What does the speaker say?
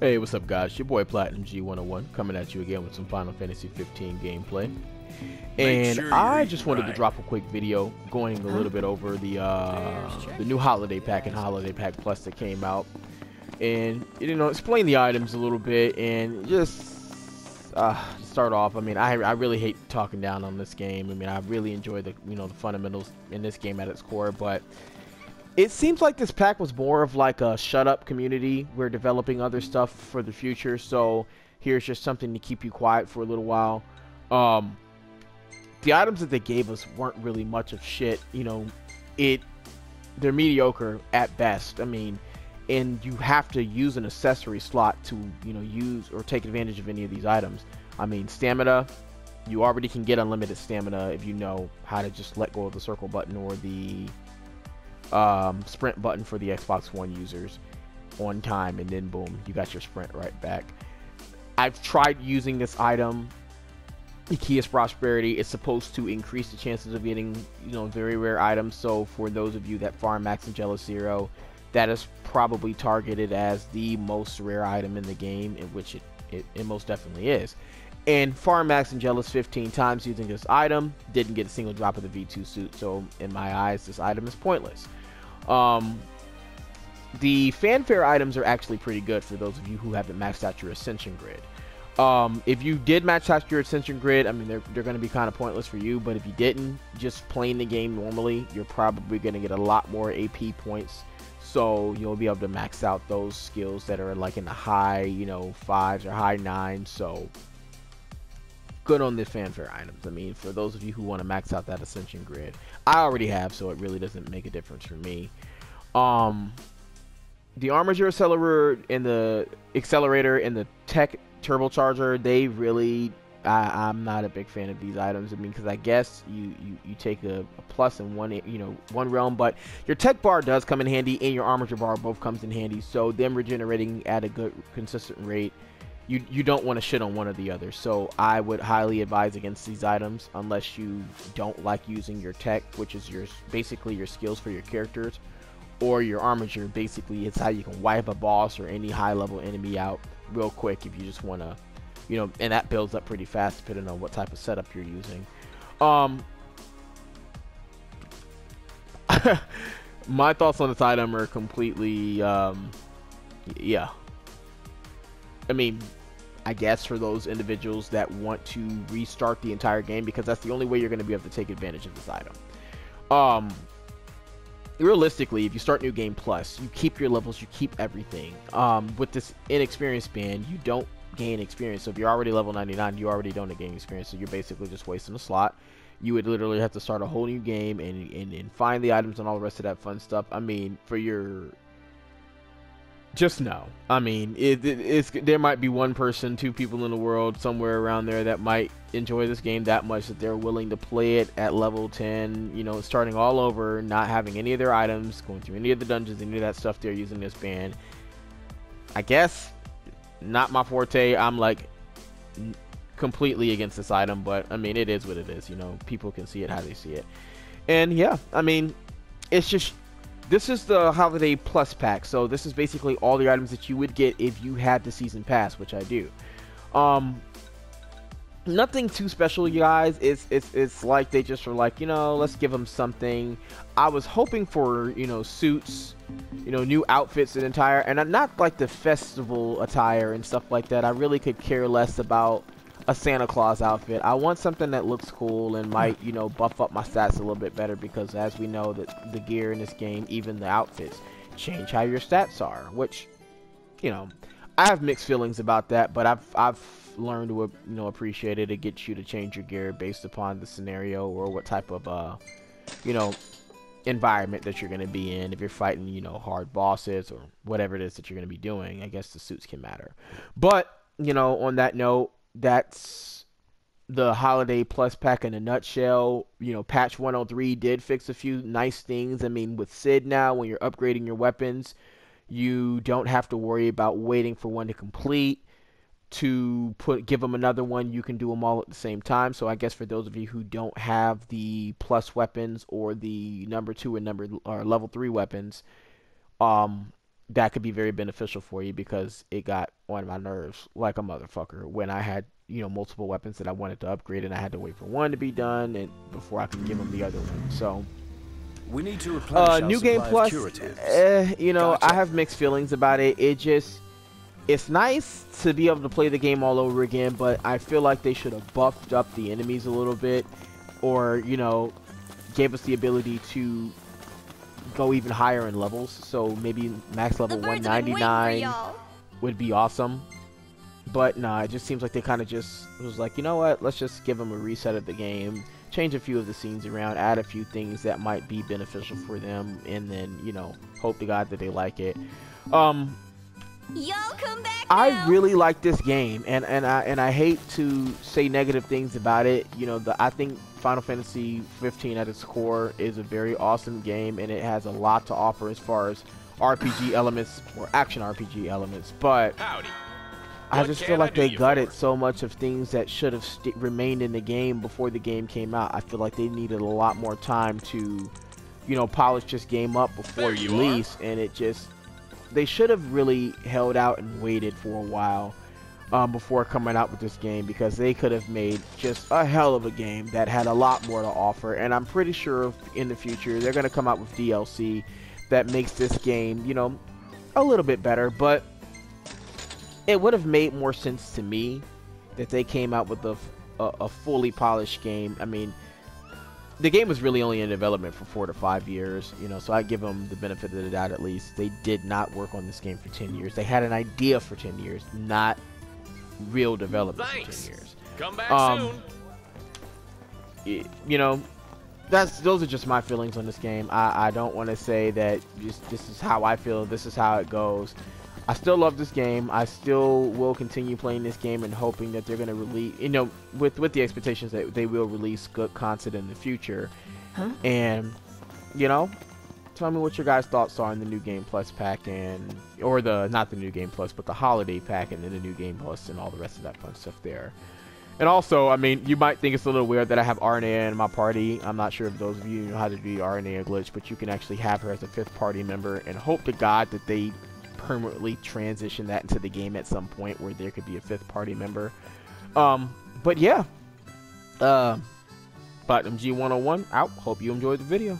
Hey, what's up, guys? Your boy Platinum G101 coming at you again with some Final Fantasy 15 gameplay. Make And sure you're I eating just wanted to right. drop a quick video going a little bit over the new Holiday Pack and Holiday Pack Plus that came out, and explain the items a little bit and just start off. I mean, I really hate talking down on this game. I mean, I really enjoy the fundamentals in this game at its core, but it seems like this pack was more of like a shut up community. We're developing other stuff for the future, so here's just something to keep you quiet for a little while. Um, the items that they gave us weren't really much of shit. They're mediocre at best. I mean, and you have to use an accessory slot to use or take advantage of any of these items. I mean, stamina. You already can get unlimited stamina if you know how to just let go of the circle button or the sprint button for the Xbox One users on time, and then boom, you got your sprint right back. I've tried using this item, Ikia's Prosperity. It's supposed to increase the chances of getting very rare items. So for those of you that farm Max and Jealous Zero, that is probably targeted as the most rare item in the game, in which it most definitely is. And farm Max and Jealous 15 times using this item, didn't get a single drop of the V2 suit, so in my eyes this item is pointless. The fanfare items are actually pretty good for those of you who haven't maxed out your Ascension grid. If you did max out your Ascension grid, I mean, they're going to be kind of pointless for you, but if you didn't, just playing the game normally, you're probably going to get a lot more AP points, so you'll be able to max out those skills that are like in the high, 5s or high 9s, so good on the fanfare items. I mean, for those of you who want to max out that Ascension grid, I already have, so it really doesn't make a difference for me. The Armature Accelerator and the Tech Turbocharger, they really, I'm not a big fan of these items. I mean, because I guess you take a plus in one realm, but your Tech Bar does come in handy, and your Armature Bar both comes in handy. So them regenerating at a good consistent rate, you don't want to shit on one or the other. So I would highly advise against these items unless you don't like using your tech, which is basically your skills for your characters, or your armature. Basically, it's how you can wipe a boss or any high level enemy out real quick if you just want to, and that builds up pretty fast depending on what type of setup you're using. My thoughts on this item are completely, yeah. I mean, I guess for those individuals that want to restart the entire game, because that's the only way you're going to be able to take advantage of this item. Realistically, if you start New Game Plus, you keep your levels, you keep everything. With this inexperience band, you don't gain experience. So if you're already level 99, you already don't gain experience. So you're basically just wasting a slot. You would literally have to start a whole new game and find the items and all the rest of that fun stuff. I mean, for your... Just no. I mean, there might be one person, two people in the world somewhere around there that might enjoy this game that much that they're willing to play it at level 10, starting all over, not having any of their items, going through any of the dungeons, any of that stuff they're using this band. I guess not my forte. I'm like completely against this item, but I mean, it is what it is. People can see it how they see it. And yeah, I mean, it's just... This is the Holiday Plus pack, so this is basically all the items that you would get if you had the Season Pass, which I do. Nothing too special, you guys. It's like they just were like, let's give them something. I was hoping for, suits, new outfits and attire, and not like the festival attire and stuff like that. I really could care less about a Santa Claus outfit. I want something that looks cool and might, buff up my stats a little bit better, because as we know that the gear in this game, even the outfits, change how your stats are, which, I have mixed feelings about that, but I've learned to appreciate it. It gets you to change your gear based upon the scenario or what type of environment that you're going to be in. If you're fighting, hard bosses or whatever it is that you're going to be doing, I guess the suits can matter. But, on that note, that's the Holiday Plus pack in a nutshell. Patch 103 did fix a few nice things. I mean, with Sid now, when you're upgrading your weapons, you don't have to worry about waiting for one to complete to give them another one. You can do them all at the same time. So I guess for those of you who don't have the plus weapons or the number 2 and level 3 weapons, that could be very beneficial for you because it got on my nerves like a motherfucker when I had, you know, multiple weapons that I wanted to upgrade and I had to wait for one to be done and before I could give them the other one. So We need to replenish our New Game supply of Plus, curatives. you know, Gotcha. I have mixed feelings about it. It's nice to be able to play the game all over again, but I feel like they should have buffed up the enemies a little bit, or, you know, gave us the ability to go even higher in levels. So maybe max level 199 would be awesome. But nah, it just seems like they kind of just was like, you know what, let's just give them a reset of the game, change a few of the scenes around, add a few things that might be beneficial for them, and then, you know, hope to God that they like it. Y'all come back I now. really like this game, and I hate to say negative things about it. You know, I think Final Fantasy 15 at its core is a very awesome game, and it has a lot to offer as far as RPG elements or action RPG elements. But Howdy. I just feel like they gutted so much of things that should have remained in the game before the game came out. I feel like they needed a lot more time to, you know, polish this game up before release, and it just, they should have really held out and waited for a while before coming out with this game, because they could have made just a hell of a game that had a lot more to offer. And I'm pretty sure in the future they're going to come out with DLC that makes this game, you know, a little bit better. But it would have made more sense to me that they came out with a fully polished game. I mean, the game was really only in development for 4 to 5 years, you know, so I give them the benefit of the doubt at least. They did not work on this game for 10 years. They had an idea for 10 years, not real development for 10 years. Come back soon. You know, those are just my feelings on this game. I don't want to say that this is how I feel, this is how it goes. I still love this game. I still will continue playing this game and hoping that they're going to release, you know, with the expectations that they will release good content in the future. And, you know, tell me what your guys' thoughts are on the New Game Plus pack, and, or not the New Game Plus, but the Holiday pack and then the New Game Plus and all the rest of that fun stuff there. And also, I mean, you might think it's a little weird that I have Aranea in my party. I'm not sure if those of you know how to do the Aranea glitch, but you can actually have her as a 5th party member, and hope to God that they permanently transition that into the game at some point where there could be a 5th party member. But yeah, Platinum G101 out. Hope you enjoyed the video.